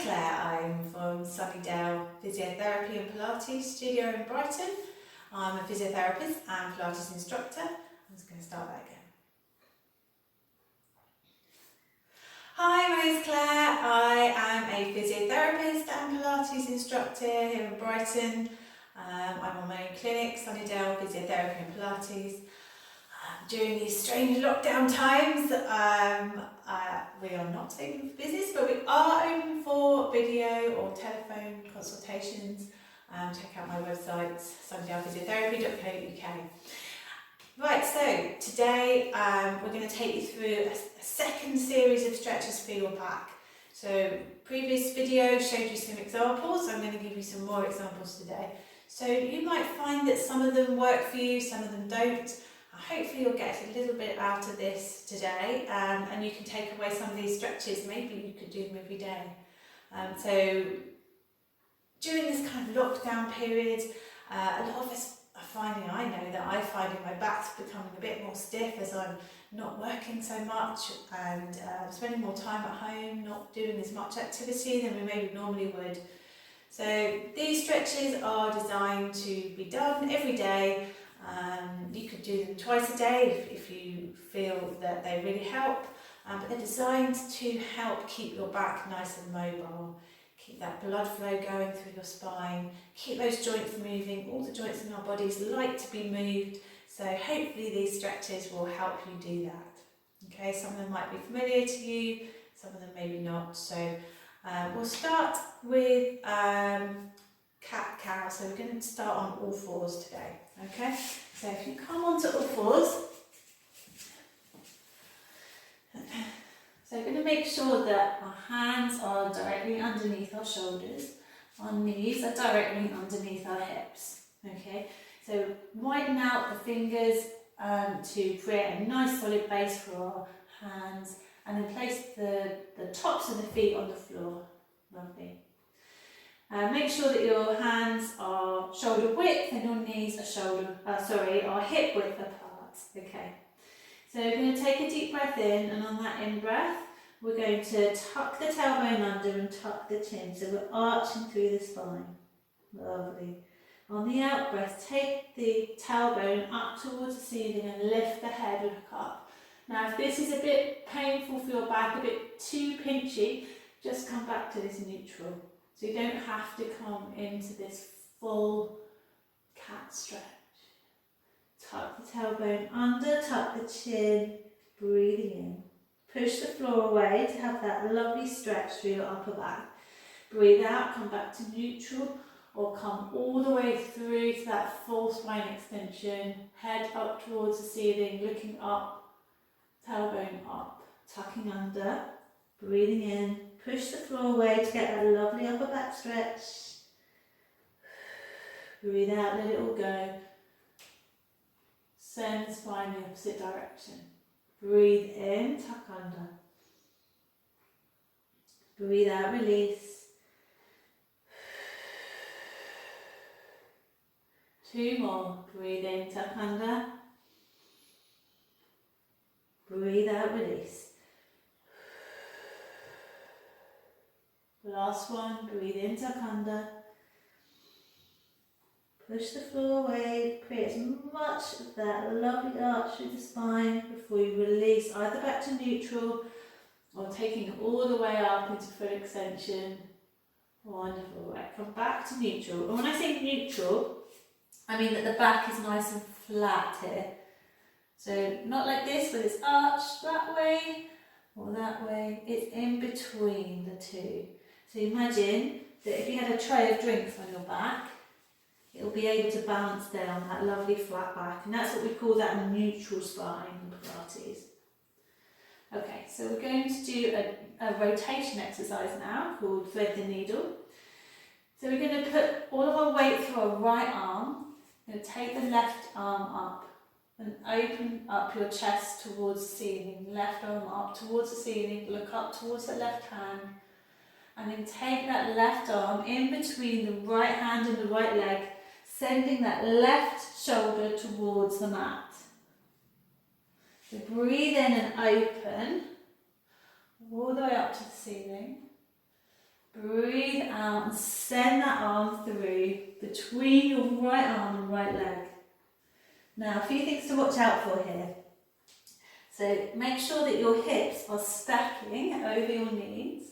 Claire, I'm from Sunnydale Physiotherapy and Pilates Studio in Brighton. I'm a physiotherapist and Pilates instructor. I'm just going to start that again. Hi, my name is Claire. I am a physiotherapist and Pilates instructor here in Brighton. I'm on my own clinic, Sunnydale Physiotherapy and Pilates. During these strange lockdown times, we are not open for business, but we are open for video or telephone consultations. Check out my website, sunnydalePhysiotherapy.co.uk. Right, so today we're going to take you through a second series of stretches for your back. So previous video showed you some examples. I'm going to give you some more examples today. So you might find that some of them work for you, some of them don't. Hopefully you'll get a little bit out of this today, and you can take away some of these stretches. Maybe you could do them every day. So during this kind of lockdown period, a lot of us are finding, I know that I'm finding my back's becoming a bit more stiff as I'm not working so much and spending more time at home, not doing as much activity than we maybe normally would. So these stretches are designed to be done every day. You could do them twice a day if you feel that they really help, but they're designed to help keep your back nice and mobile, keep that blood flow going through your spine, keep those joints moving. All the joints in our bodies like to be moved, so hopefully these stretches will help you do that. Okay, some of them might be familiar to you, some of them maybe not. So we'll start with cat-cow, so we're going to start on all fours today. Okay, so if you come onto all fours, so we're going to make sure that our hands are directly underneath our shoulders, our knees are directly underneath our hips. Okay, so widen out the fingers to create a nice solid base for our hands, and then place the tops of the feet on the floor. Lovely. Make sure that your hands are shoulder width and your knees are hip width apart. Okay. So we're going to take a deep breath in, and on that in breath, we're going to tuck the tailbone under and tuck the chin. So we're arching through the spine. Lovely. On the out breath, take the tailbone up towards the ceiling and lift the head, look up. Now, if this is a bit painful for your back, a bit too pinchy, just come back to this neutral. So you don't have to come into this full cat stretch. Tuck the tailbone under, tuck the chin, breathing in. Push the floor away to have that lovely stretch through your upper back. Breathe out, come back to neutral, or come all the way through to that full spine extension. Head up towards the ceiling, looking up, tailbone up, tucking under, breathing in. Push the floor away to get that lovely upper back stretch. Breathe out, let it all go. Send the spine the opposite direction. Breathe in, tuck under. Breathe out, release. 2 more. Breathe in, tuck under. Breathe out, release. Last one, breathe in, tuck under. Push the floor away, create as much of that lovely arch through the spine before you release, either back to neutral or taking it all the way up into full extension. Wonderful. Right, come back to neutral. And when I say neutral, I mean that the back is nice and flat here. So not like this, but it's arched that way or that way. It's in between the two. So imagine that if you had a tray of drinks on your back, it'll be able to balance down that lovely flat back, and that's what we call that a neutral spine in Pilates. Okay, so we're going to do a rotation exercise now called thread the needle. So we're going to put all of our weight through our right arm. We're going to take the left arm up and open up your chest towards the ceiling. Left arm up towards the ceiling, look up towards the left hand, and then take that left arm in between the right hand and the right leg, sending that left shoulder towards the mat. So breathe in and open all the way up to the ceiling. Breathe out and send that arm through between your right arm and right leg. Now, a few things to watch out for here. So make sure that your hips are stacking over your knees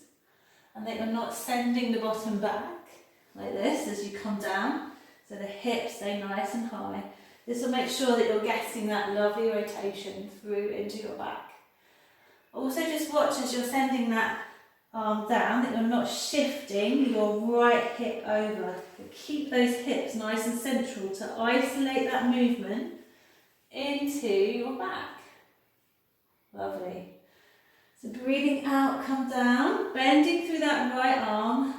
and that you're not sending the bottom back like this as you come down. So the hips stay nice and high. This will make sure that you're getting that lovely rotation through into your back. Also just watch as you're sending that arm down that you're not shifting your right hip over. But keep those hips nice and central to isolate that movement into your back. Lovely. So breathing out, come down, bending through that right arm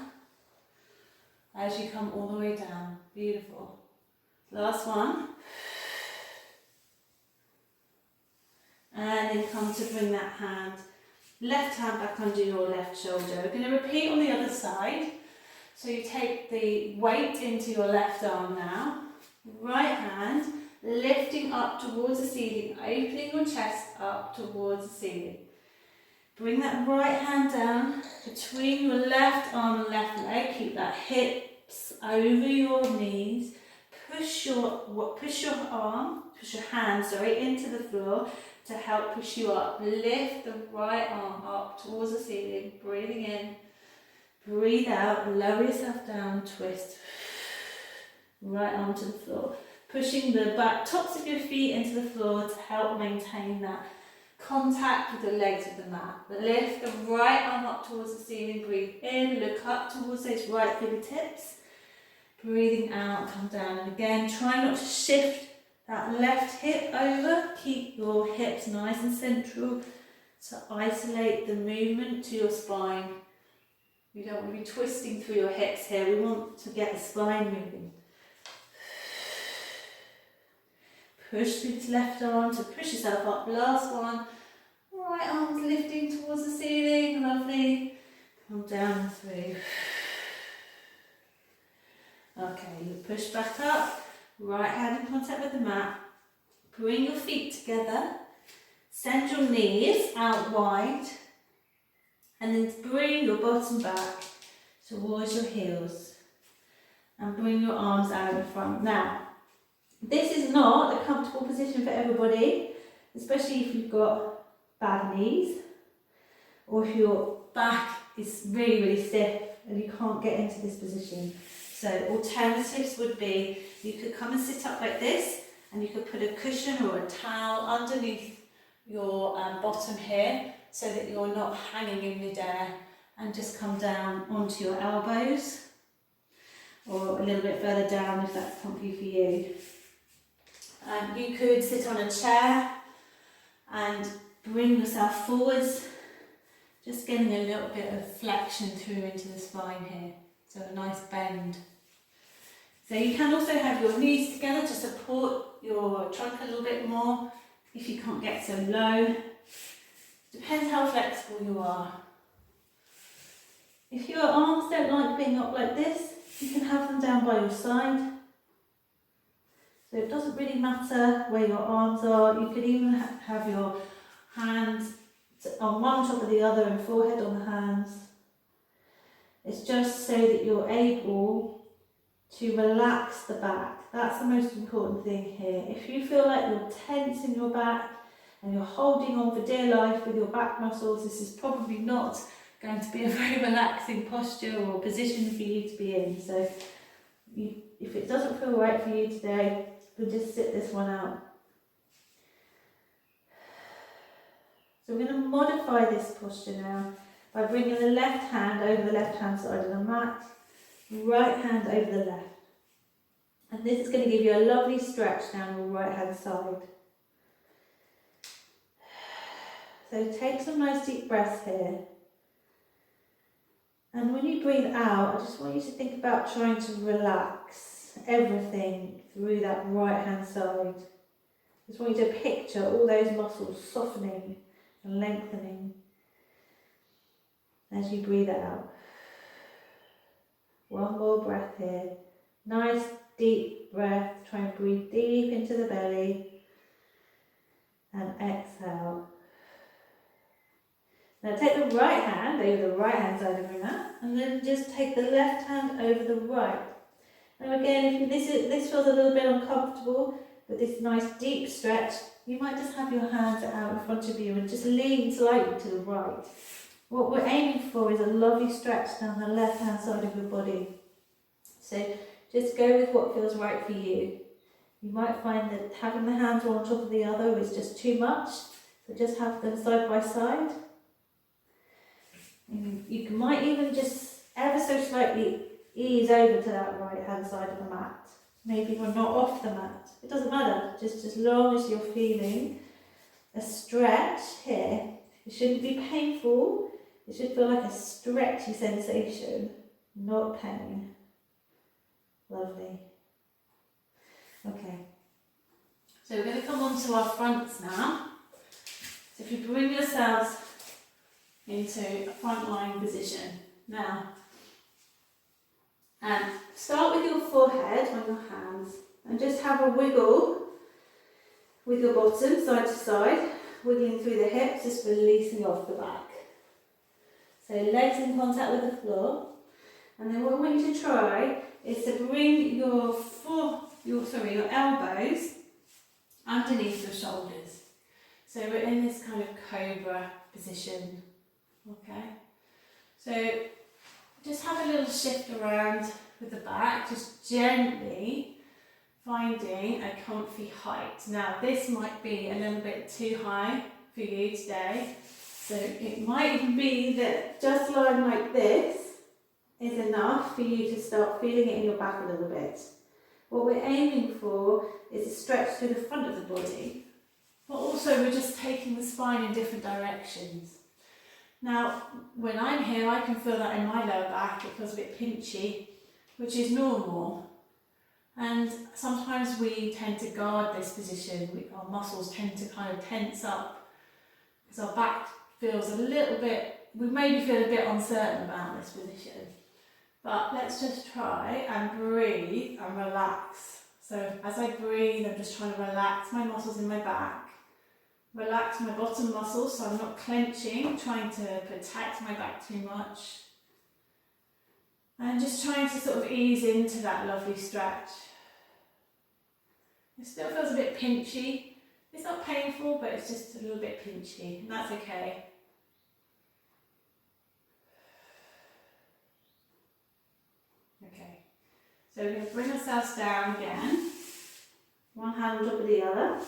as you come all the way down. Beautiful. Last one. And then come to bring that hand, left hand back under your left shoulder. We're going to repeat on the other side. So you take the weight into your left arm now. Right hand lifting up towards the ceiling, opening your chest up towards the ceiling. Bring that right hand down between your left arm and left leg. Keep that hips over your knees. Push your hand into the floor to help push you up. Lift the right arm up towards the ceiling. Breathing in. Breathe out. Lower yourself down. Twist. Right arm to the floor. Pushing the back tops of your feet into the floor to help maintain that contact with the legs of the mat. Lift the right arm up towards the ceiling. Breathe in. Look up towards those right fingertips. Breathing out. Come down. And again, try not to shift that left hip over. Keep your hips nice and central to isolate the movement to your spine. You don't want to be twisting through your hips here. We want to get the spine moving. Push through this left arm to push yourself up. Last one. Right arm's lifting towards the ceiling. Lovely. Come down through. Okay, you push back up. Right hand in contact with the mat. Bring your feet together. Send your knees out wide. And then bring your bottom back towards your heels. And bring your arms out in front. Now, this is not a comfortable position for everybody, especially if you've got bad knees or if your back is really, really stiff and you can't get into this position. So alternatives would be you could come and sit up like this and you could put a cushion or a towel underneath your bottom here so that you're not hanging in midair, and just come down onto your elbows or a little bit further down if that's comfy for you. You could sit on a chair and bring yourself forwards, just getting a little bit of flexion through into the spine here, so a nice bend. So you can also have your knees together to support your trunk a little bit more if you can't get so low. Depends how flexible you are. If your arms don't like being up like this, you can have them down by your side. So it doesn't really matter where your arms are. You could even have your hands on one top of the other and forehead on the hands. It's just so that you're able to relax the back. That's the most important thing here. If you feel like you're tense in your back and you're holding on for dear life with your back muscles, this is probably not going to be a very relaxing posture or position for you to be in. So if it doesn't feel right for you today, we'll just sit this one out. So we're going to modify this posture now by bringing the left hand over the left hand side of the mat, right hand over the left. And this is going to give you a lovely stretch down your right hand side. So take some nice deep breaths here. And when you breathe out, I just want you to think about trying to relax everything through that right hand side. I just want you to picture all those muscles softening and lengthening as you breathe out. One more breath here. Nice deep breath. Try and breathe deep into the belly and exhale. Now take the right hand over the right hand side of your mat, and then just take the left hand over the right. Now again, if this feels a little bit uncomfortable with this nice deep stretch, you might just have your hands out in front of you and just lean slightly to the right. What we're aiming for is a lovely stretch down the left hand side of your body. So just go with what feels right for you. You might find that having the hands one on top of the other is just too much, so just have them side by side. You might even just ever so slightly ease over to that right hand side of the mat. Maybe you're not off the mat. It doesn't matter, just as long as you're feeling a stretch here. It shouldn't be painful, it should feel like a stretchy sensation, not pain. Lovely. Okay, so we're going to come on to our fronts now. So if you bring yourselves into a front lying position now, and start with your forehead on your hands and just have a wiggle with your bottom side to side, wiggling through the hips, just releasing off the back. So legs in contact with the floor, and then what I want you to try is to bring your elbows underneath your shoulders. So we're in this kind of cobra position. Okay, so just have a little shift around with the back, just gently finding a comfy height. Now this might be a little bit too high for you today, so it might even be that just lying like this is enough for you to start feeling it in your back a little bit. What we're aiming for is a stretch through the front of the body, but also we're just taking the spine in different directions. Now, when I'm here, I can feel that in my lower back. It feels a bit pinchy, which is normal. And sometimes we tend to guard this position. Our muscles tend to kind of tense up because our back feels a little bit, we maybe feel a bit uncertain about this position. But let's just try and breathe and relax. So as I breathe, I'm just trying to relax my muscles in my back. Relax my bottom muscles so I'm not clenching, trying to protect my back too much. And just trying to sort of ease into that lovely stretch. It still feels a bit pinchy. It's not painful, but it's just a little bit pinchy, and that's okay. Okay, so we're going to bring ourselves down again. One hand on top of the other.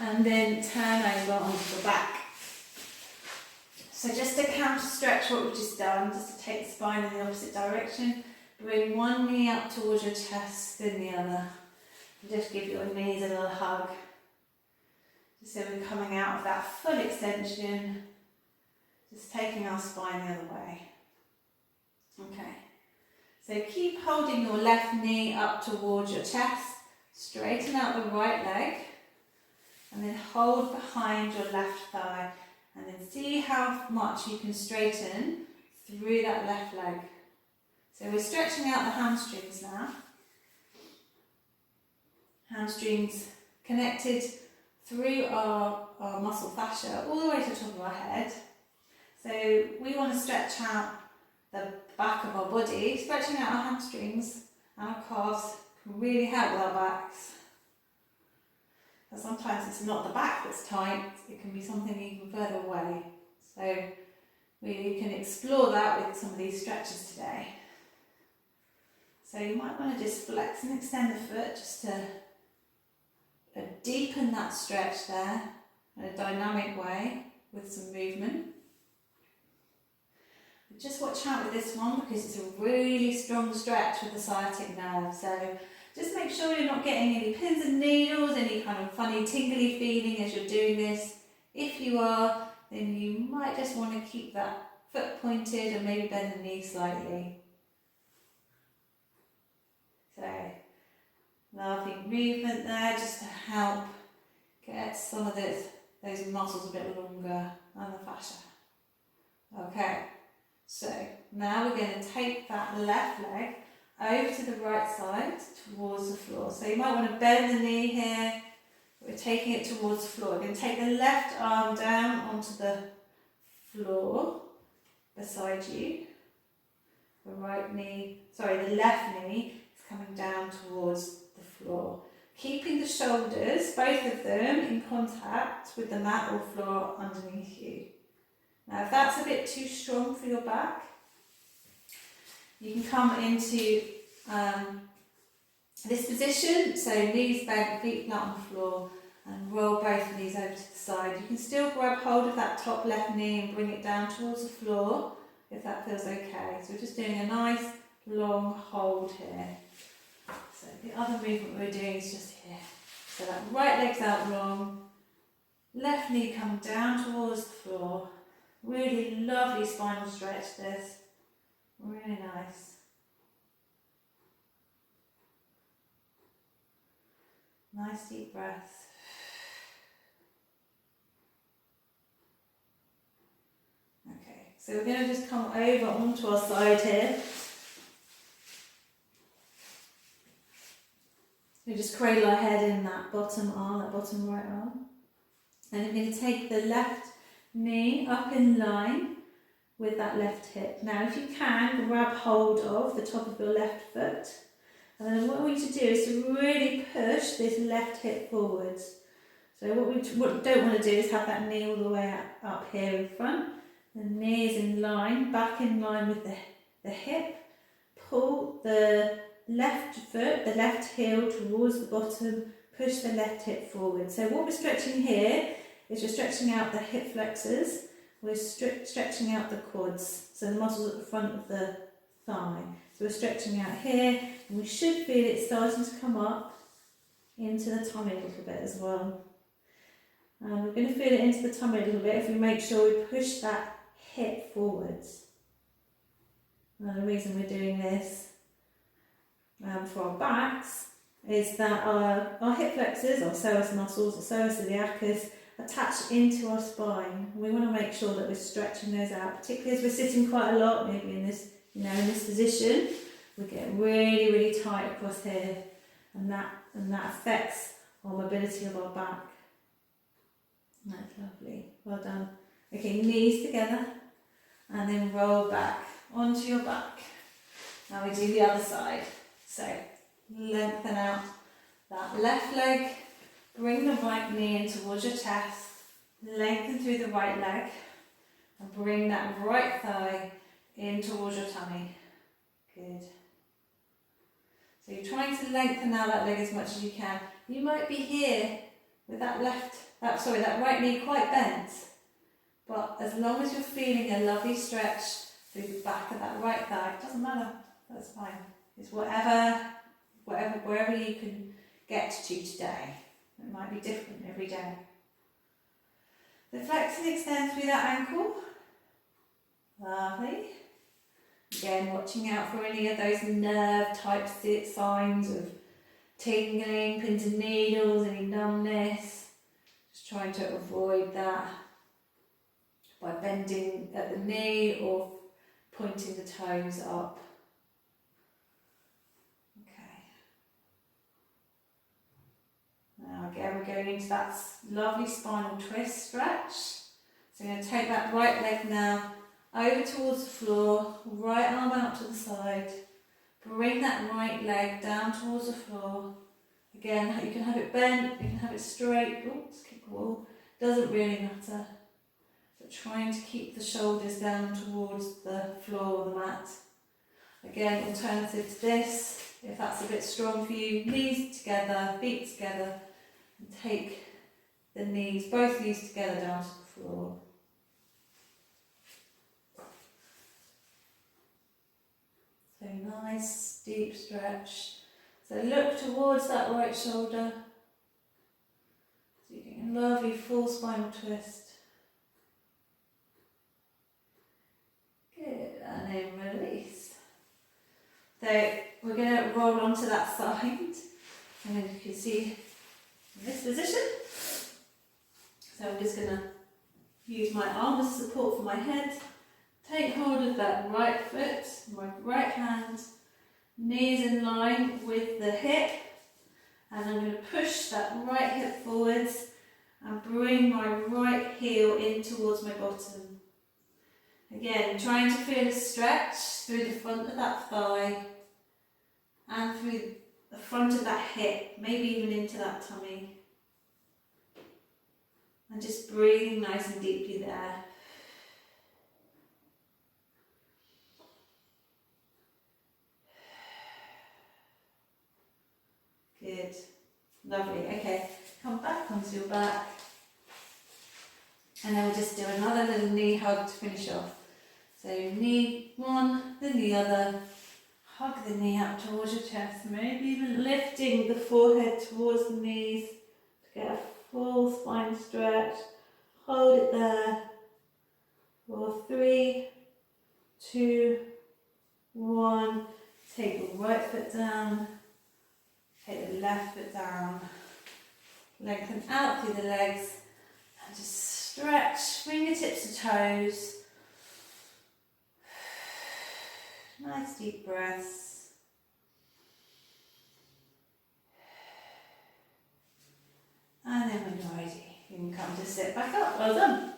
And then turn over onto the back. So just to counter stretch what we've just done, just to take the spine in the opposite direction, bring one knee up towards your chest, then the other. And just give your knees a little hug. Just so we're coming out of that full extension, just taking our spine the other way. Okay, so keep holding your left knee up towards your chest, straighten out the right leg, and then hold behind your left thigh, and then see how much you can straighten through that left leg. So we're stretching out the hamstrings now. Hamstrings connected through our muscle fascia all the way to the top of our head. So we want to stretch out the back of our body. Stretching out our hamstrings and our calves can really help with our backs. But sometimes it's not the back that's tight, it can be something even further away. So we can explore that with some of these stretches today. So you might want to just flex and extend the foot just to deepen that stretch there in a dynamic way with some movement. But just watch out with this one because it's a really strong stretch with the sciatic nerve. So just make sure you're not getting any pins and needles, any kind of funny tingly feeling as you're doing this. If you are, then you might just want to keep that foot pointed and maybe bend the knee slightly. So, lovely movement there just to help get some of those muscles a bit longer and the fascia. Okay, so now we're going to take that left leg over to the right side towards the floor. So you might want to bend the knee here. We're taking it towards the floor. We're going to take the left arm down onto the floor beside you. The left knee is coming down towards the floor. Keeping the shoulders, both of them, in contact with the mat or floor underneath you. Now if that's a bit too strong for your back, you can come into this position, so knees bent, feet flat on the floor, and roll both knees over to the side. You can still grab hold of that top left knee and bring it down towards the floor if that feels okay. So we're just doing a nice long hold here. So the other movement we're doing is just here. So that right leg's out long, left knee coming down towards the floor. Really lovely spinal stretch this. Really nice. Nice deep breaths. Okay, so we're going to just come over onto our side here. We just cradle our head in that bottom arm, that bottom right arm. And we're going to take the left knee up in line with that left hip. Now if you can, grab hold of the top of your left foot. And then what we need to do is to really push this left hip forwards. So what we don't want to do is have that knee all the way up here in front. The knee is in line, back in line with the hip. Pull the left foot, the left heel towards the bottom, push the left hip forward. So what we're stretching here is we're stretching out the hip flexors, we're stretching out the quads, so the muscles at the front of the thigh. So we're stretching out here, and we should feel it starting to come up into the tummy a little bit as well. And we're going to feel it into the tummy a little bit if we make sure we push that hip forwards. Another reason we're doing this for our backs is that our hip flexors, our psoas muscles, the psoas iliacus, attach into our spine. We want to make sure that we're stretching those out, particularly as we're sitting quite a lot, maybe in this, in this position. We get really, really tight across here, and that affects our mobility of our back. That's lovely. Well done. Okay, knees together, and then roll back onto your back. Now we do the other side. So lengthen out that left leg, bring the right knee in towards your chest, lengthen through the right leg, and bring that right thigh in towards your tummy. Good. So you're trying to lengthen out that leg as much as you can. You might be here with that right knee quite bent, but as long as you're feeling a lovely stretch through the back of that right thigh, it doesn't matter, that's fine. It's wherever you can get to today. It might be different every day. So flex and extend through that ankle. Lovely. Again, watching out for any of those nerve type signs of tingling, pins and needles, any numbness. Just trying to avoid that by bending at the knee or pointing the toes up. Now again, we're going into that lovely spinal twist stretch. So we're going to take that right leg now over towards the floor, right arm out to the side. Bring that right leg down towards the floor. Again, you can have it bent, you can have it straight. Oops, kick the wall. Doesn't really matter. So trying to keep the shoulders down towards the floor or the mat. Again, alternative to this, if that's a bit strong for you, knees together, feet together. And take the knees, both knees together down to the floor. So nice deep stretch. So look towards that right shoulder. So you're getting a lovely full spinal twist. Good, and then release. So we're going to roll onto that side, and then you can see in this position. So I'm just going to use my arm as support for my head. Take hold of that right foot, my right hand, knees in line with the hip, and I'm going to push that right hip forwards and bring my right heel in towards my bottom. Again, trying to feel a stretch through the front of that thigh and through the front of that hip, maybe even into that tummy. And just breathing nice and deeply there. Good. Lovely. Okay, come back onto your back. And then we'll just do another little knee hug to finish off. So knee one, then the other. Hug the knee up towards your chest, maybe even lifting the forehead towards the knees to get a full spine stretch. Hold it there for 3, 2, 1. Take the right foot down, take the left foot down. Lengthen out through the legs and just stretch fingertips to toes. Nice deep breaths. And then when you're ready, you can come to sit back up. Well done.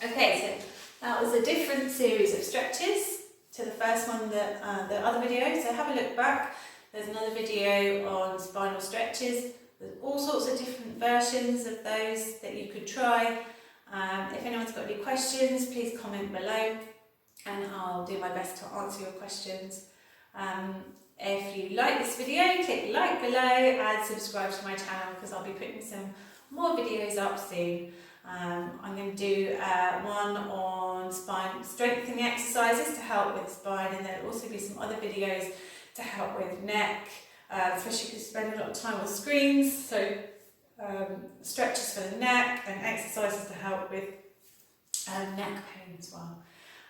Okay, so that was a different series of stretches to the first one, the other video. So have a look back. There's another video on spinal stretches. There's all sorts of different versions of those that you could try. If anyone's got any questions, please comment below and I'll do my best to answer your questions. If you like this video, click like below and subscribe to my channel because I'll be putting some more videos up soon. I'm going to do one on spine strengthening exercises to help with spine, and there'll also be some other videos to help with neck, especially because you spend a lot of time on screens, so stretches for the neck and exercises to help with neck pain as well.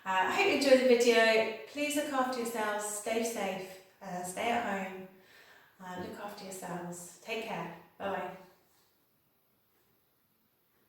I hope you enjoyed the video. Please look after yourselves, stay safe, stay at home.